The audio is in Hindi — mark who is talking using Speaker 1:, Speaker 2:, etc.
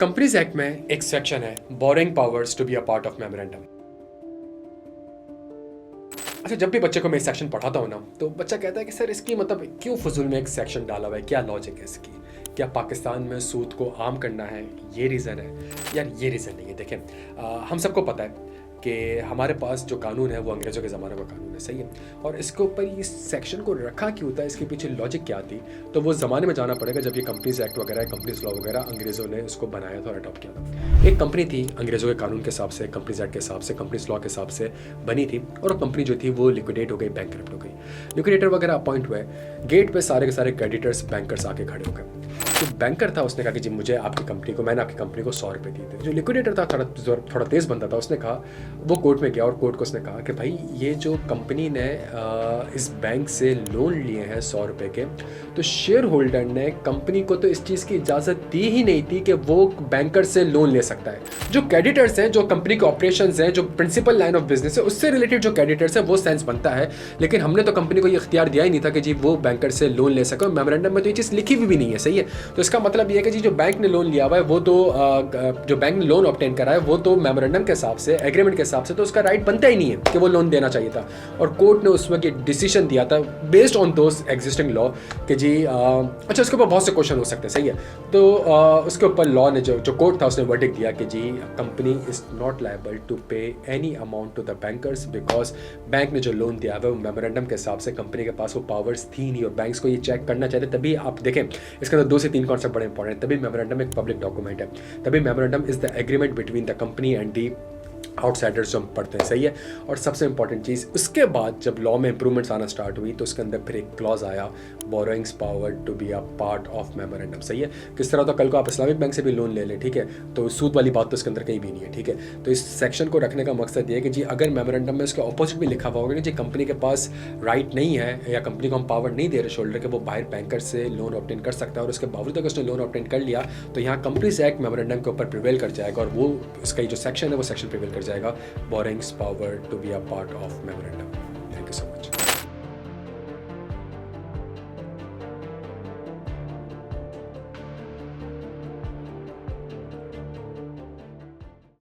Speaker 1: कंपनीज एक्ट में एक सेक्शन है borrowing powers to be a part of memorandum. अच्छा, जब भी बच्चे को मैं इस सेक्शन पढ़ाता हूँ ना, तो बच्चा कहता है कि सर इसकी मतलब क्यों फजूल में एक सेक्शन डाला हुआ है, क्या लॉजिक है इसकी, क्या पाकिस्तान में सूद को आम करना है, ये रीज़न है? यार ये रीज़न नहीं है। देखें, हम सबको पता है कि हमारे पास जो कानून है वो अंग्रेज़ों के ज़माने का कानून है, सही है। और इसके ऊपर इस सेक्शन को रखा क्यों होता है, इसके पीछे लॉजिक क्या थी, तो वो ज़माने में जाना पड़ेगा जब ये कंपनीज एक्ट वगैरह, कंपनीज लॉ वगैरह अंग्रेज़ों ने इसको बनाया था और अडॉप्ट किया था। एक कंपनी थी अंग्रेज़ों के कानून के हिसाब से, कंपनीज एक्ट के हिसाब से, कंपनीज लॉ के हिसाब से बनी थी, और वो कंपनी जो थी वो लिक्विडेट हो गई, बैंकरप्ट हो गई। लिक्विडेटर वगैरह अपॉइंट हुए, गेट पे सारे के सारे क्रेडिटर्स, बैंकर्स आके खड़े हो गए। जो बैंकर था उसने कहा कि जी मुझे आपकी कंपनी को, मैंने आपकी कंपनी को 100 रुपये दिए थे। जो लिक्विडेटर था थोड़ा तेज़ बनता था, उसने कहा, वो कोर्ट में गया और कोर्ट को उसने कहा कि भाई ये जो कंपनी ने इस बैंक से लोन लिए हैं 100 रुपये के, तो शेयर होल्डर ने कंपनी को तो इस चीज़ की इजाज़त दी ही नहीं थी कि वो बैंकर से लोन ले सकता है। जो क्रेडिटर्स हैं, जो कंपनी के ऑपरेशंस हैं, जो प्रिंसिपल लाइन ऑफ बिजनेस है, उससे रिलेटेड जो क्रेडिटर्स हैं वो सेंस बनता है, लेकिन हमने तो कंपनी को ये इख्तियार दिया ही नहीं था कि जी वो बैंकर से लोन ले सके। मेमोरेंडम में तो ये चीज़ लिखी हुई भी नहीं है, सही है। तो इसका मतलब ये है कि जी जो बैंक ने लोन लिया हुआ है वो तो जो बैंक ने लोन ऑब्टेन करा है वो तो मेमोरेंडम के हिसाब से, एग्रीमेंट के हिसाब से तो उसका राइट बनता ही नहीं है कि वो लोन देना चाहिए था। और कोर्ट ने उस वक्त ये डिसीजन दिया था based on those existing law कि जी अच्छा, उसके ऊपर बहुत से क्वेश्चन हो सकते हैं, सही है। तो उसके ऊपर लॉ ने जो कोर्ट था उसने वर्डिक्ट दिया कि G company is not liable to pay any amount to the bankers, because bank ने जो लोन दिया है वो मेमोरेंडम के हिसाब से कंपनी के पास वो पावर्स थी नहीं, और बैंक्स को ये चेक करना चाहिए। तभी आप देखें इसके अंदर 2 से 3 कॉन्सेप्ट बड़े इंपॉर्टेंट है। तभी मेमोरेंडम एक पब्लिक डॉक्यूमेंट है, तभी memorandum is the agreement between the company and the outsiders जो हम पढ़ते हैं, सही है। और सबसे इंपॉर्टेंट चीज़, उसके बाद जब लॉ में इंप्रूवमेंट्स आना स्टार्ट हुई तो उसके अंदर फिर एक क्लॉज आया, borrowings power to be a part of memorandum, सही है। किस तरह, तो कल को आप इस्लामिक बैंक से भी लोन ले लें, ठीक है, तो सूद वाली बात तो इसके अंदर कहीं भी नहीं है, ठीक है। तो इस सेक्शन को रखने का मकसद ये है कि जी अगर मेमोरेंडम में उसके ऑपोजिट भी लिखा हुआ होगा कि जी कंपनी के पास राइट नहीं है या कंपनी को हम पावर नहीं दे रहे शोल्डर के वो बाहर बैंकर से लोन ऑब्टेन कर सकता है, और उसके बावजूद अगर उसने लोन ऑब्टेन कर लिया तो यहाँ कंपनीज एक्ट मेमोरेंडम के ऊपर प्रिवेल कर जाएगा, और वो उसका जो सेक्शन है वो सेक्शन प्रिवेल कर जाएगा, borrowings power to be a part of memorandum. Thank you so much.